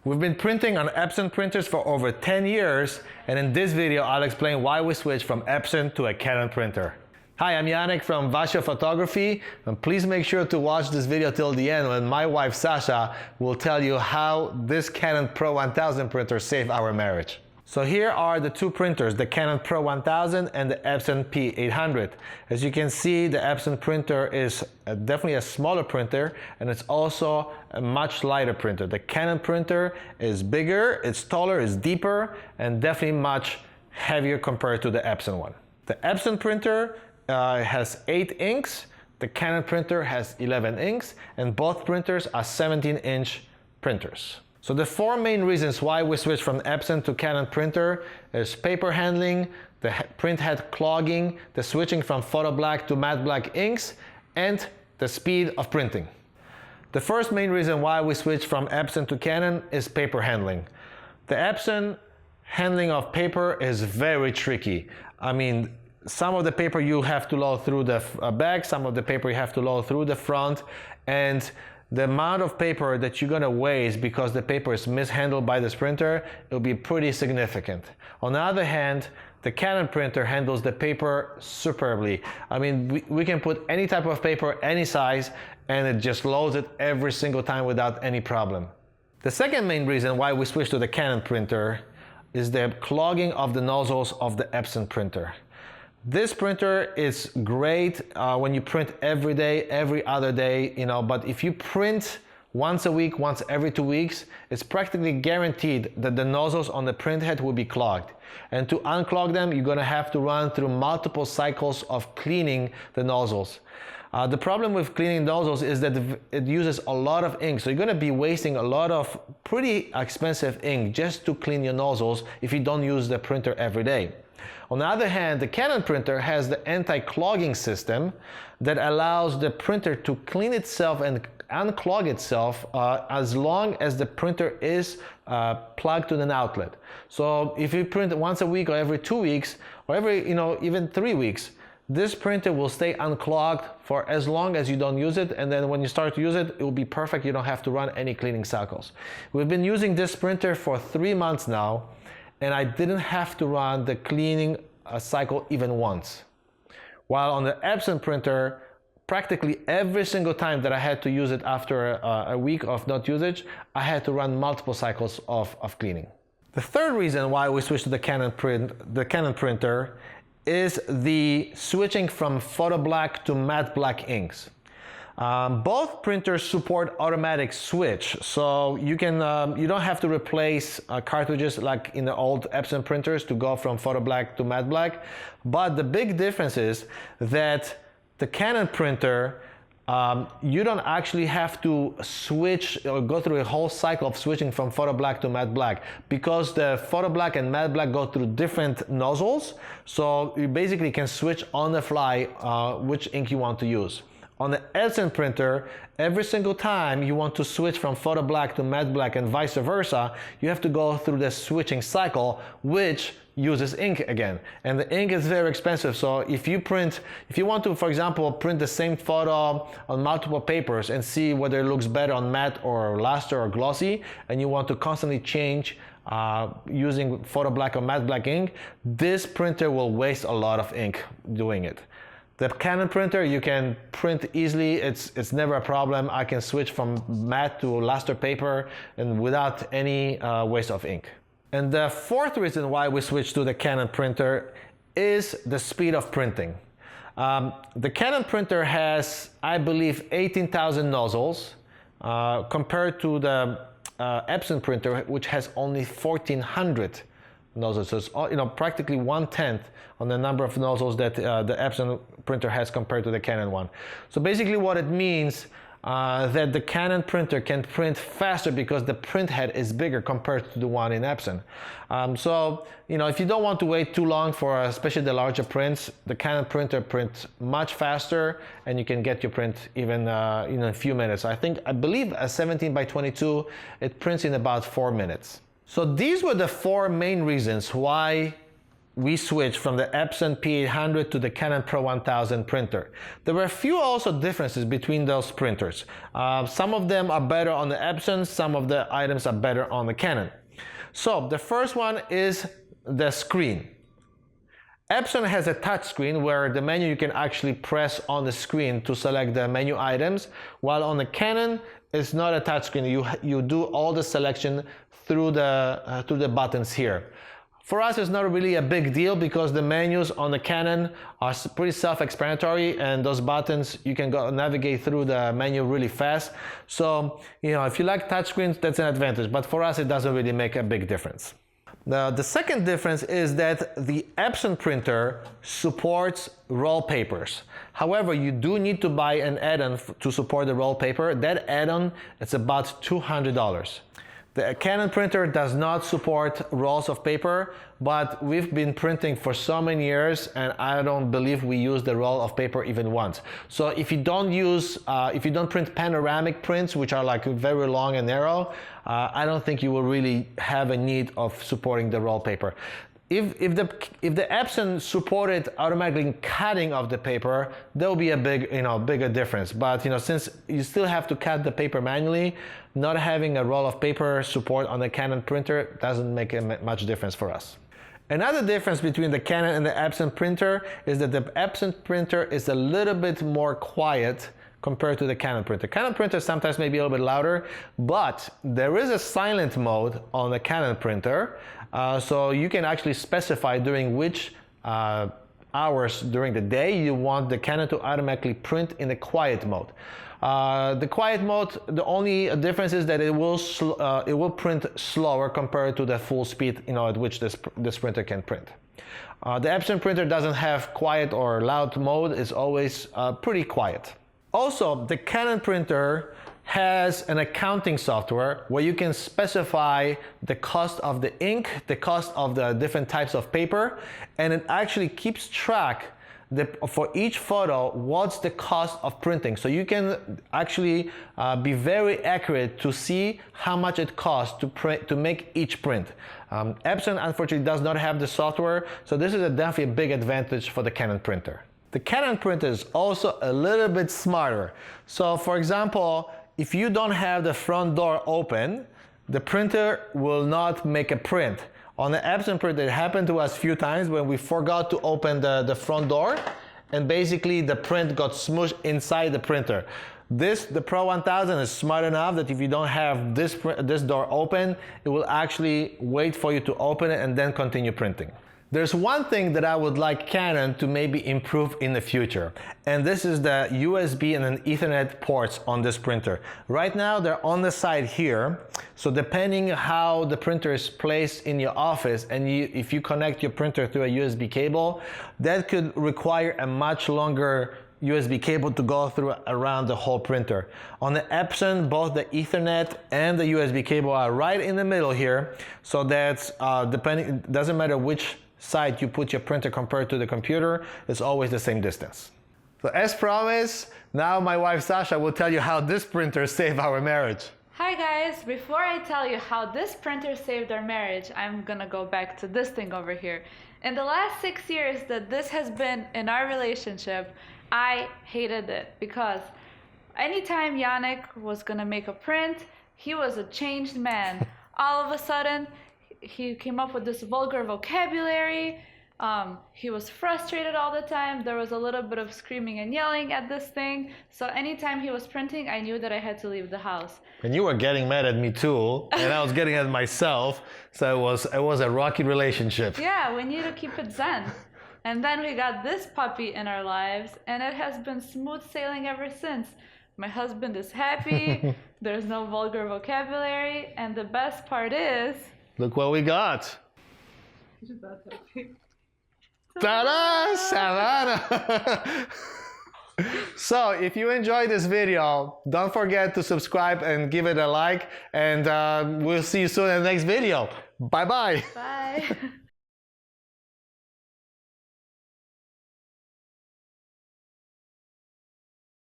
We've been printing on Epson printers for over 10 years, and in this video I'll explain why we switched from Epson to a Canon printer. Hi, I'm Yannick from Vasho Photography, and please make sure to watch this video till the end when my wife Sasha will tell you how this Canon Pro-1000 printer saved our marriage. So here are the two printers, the Canon Pro-1000 and the Epson P800. As you can see, the Epson printer is definitely a smaller printer, and it's also a much lighter printer. The Canon printer is bigger, it's taller, it's deeper, and definitely much heavier compared to the Epson one. The Epson printer has 8 inks, the Canon printer has 11 inks, and both printers are 17-inch printers. So the 4 main reasons why we switched from Epson to Canon printer is paper handling, the print head clogging, the switching from photo black to matte black inks, and the speed of printing. The first main reason why we switched from Epson to Canon is paper handling. The Epson handling of paper is very tricky. I mean, some of the paper you have to load through the back, some of the paper you have to load through the front, and the amount of paper that you're gonna waste because the paper is mishandled by this printer, it'll be pretty significant. On the other hand, the Canon printer handles the paper superbly. I mean, we can put any type of paper, any size, and it just loads it every single time without any problem. The second main reason why we switched to the Canon printer is the clogging of the nozzles of the Epson printer. This printer is great when you print every day, every other day, but if you print once a week, once every 2 weeks, it's practically guaranteed that the nozzles on the print head will be clogged. And to unclog them, you're gonna have to run through multiple cycles of cleaning the nozzles. The problem with cleaning nozzles is that it uses a lot of ink, so you're gonna be wasting a lot of pretty expensive ink just to clean your nozzles if you don't use the printer every day. On the other hand, the Canon printer has the anti-clogging system that allows the printer to clean itself and unclog itself as long as the printer is plugged to an outlet. So if you print once a week or every 2 weeks or every, even 3 weeks, this printer will stay unclogged for as long as you don't use it, and then when you start to use it, it will be perfect. You don't have to run any cleaning cycles. We've been using this printer for 3 months now, and I didn't have to run the cleaning cycle even once. While on the Epson printer, practically every single time that I had to use it after a week of not usage, I had to run multiple cycles of cleaning. The third reason why we switched to the Canon printer is the switching from photo black to matte black inks. Both printers support automatic switch, so you don't have to replace cartridges like in the old Epson printers to go from photo black to matte black. But the big difference is that the Canon printer, you don't actually have to switch or go through a whole cycle of switching from photo black to matte black, because the photo black and matte black go through different nozzles, so you basically can switch on the fly which ink you want to use. On the Epson printer, every single time you want to switch from photo black to matte black and vice versa, you have to go through the switching cycle, which uses ink again. And the ink is very expensive, so if you want to, for example, print the same photo on multiple papers and see whether it looks better on matte or luster or glossy, and you want to constantly change using photo black or matte black ink, this printer will waste a lot of ink doing it. The Canon printer, you can print easily, it's never a problem. I can switch from matte to luster paper and without any waste of ink. And the fourth reason why we switched to the Canon printer is the speed of printing. The Canon printer has, I believe, 18,000 nozzles compared to the Epson printer, which has only 1,400 nozzles. So it's practically 1/10 on the number of nozzles that the Epson printer has compared to the Canon one. So basically what it means that the Canon printer can print faster because the print head is bigger compared to the one in Epson. So if you don't want to wait too long for especially the larger prints, the Canon printer prints much faster, and you can get your print even in a few minutes. I believe a 17x22, it prints in about 4 minutes. So these were the 4 main reasons why we switched from the Epson P800 to the Canon Pro-1000 printer. There were a few also differences between those printers. Some of them are better on the Epson, some of the items are better on the Canon. So the first one is the screen. Epson has a touch screen where the menu you can actually press on the screen to select the menu items, while on the Canon it's not a touch screen. You do all the selection through the buttons here. For us, it's not really a big deal because the menus on the Canon are pretty self-explanatory, and those buttons you can go navigate through the menu really fast. So, you know, if you like touchscreens, that's an advantage. But for us, it doesn't really make a big difference. The second difference is that the Epson printer supports roll papers. However, you do need to buy an add-on to support the roll paper. That add-on is about $200. The Canon printer does not support rolls of paper, but we've been printing for so many years and I don't believe we use the roll of paper even once. So if you don't print panoramic prints, which are like very long and narrow, I don't think you will really have a need of supporting the roll paper. If the Epson supported automatically cutting of the paper, there will be a bigger difference. But since you still have to cut the paper manually, not having a roll of paper support on the Canon printer doesn't make much difference for us. Another difference between the Canon and the Epson printer is that the Epson printer is a little bit more quiet compared to the Canon printer. Canon printer sometimes may be a little bit louder, but there is a silent mode on the Canon printer, so you can actually specify during which hours during the day you want the Canon to automatically print in the quiet mode. The quiet mode, the only difference is that it will print slower compared to the full speed at which this printer can print. The Epson printer doesn't have quiet or loud mode, it's always pretty quiet. Also, the Canon printer has an accounting software where you can specify the cost of the ink, the cost of the different types of paper, and it actually keeps track for each photo what's the cost of printing. So you can actually be very accurate to see how much it costs to make each print. Epson unfortunately does not have the software, so this is definitely a big advantage for the Canon printer. The Canon printer is also a little bit smarter. So for example, if you don't have the front door open, the printer will not make a print. On the Epson printer, it happened to us a few times when we forgot to open the front door, and basically the print got smushed inside the printer. The Pro-1000 is smart enough that if you don't have this door open, it will actually wait for you to open it and then continue printing. There's one thing that I would like Canon to maybe improve in the future, and this is the USB and an Ethernet ports on this printer. Right now they're on the side here, so depending how the printer is placed in your office and if you connect your printer through a USB cable, that could require a much longer USB cable to go through around the whole printer. On the Epson, both the Ethernet and the USB cable are right in the middle here, so that's it doesn't matter which side you put your printer compared to the computer, it's always the same distance. So as promised, now my wife Sasha will tell you how this printer saved our marriage. Hi guys, before I tell you how this printer saved our marriage, I'm gonna go back to this thing over here. In the last 6 years that this has been in our relationship, I hated it because anytime Yannick was gonna make a print, he was a changed man. All of a sudden, he came up with this vulgar vocabulary. He was frustrated all the time. There was a little bit of screaming and yelling at this thing. So anytime he was printing, I knew that I had to leave the house. And you were getting mad at me too, and I was getting at myself. So it was a rocky relationship. Yeah, we need to keep it zen. And then we got this puppy in our lives, and it has been smooth sailing ever since. My husband is happy. There's no vulgar vocabulary, and the best part is, look what we got. Ta-da! Savannah! So, if you enjoyed this video, don't forget to subscribe and give it a like, and we'll see you soon in the next video. Bye-bye. Bye.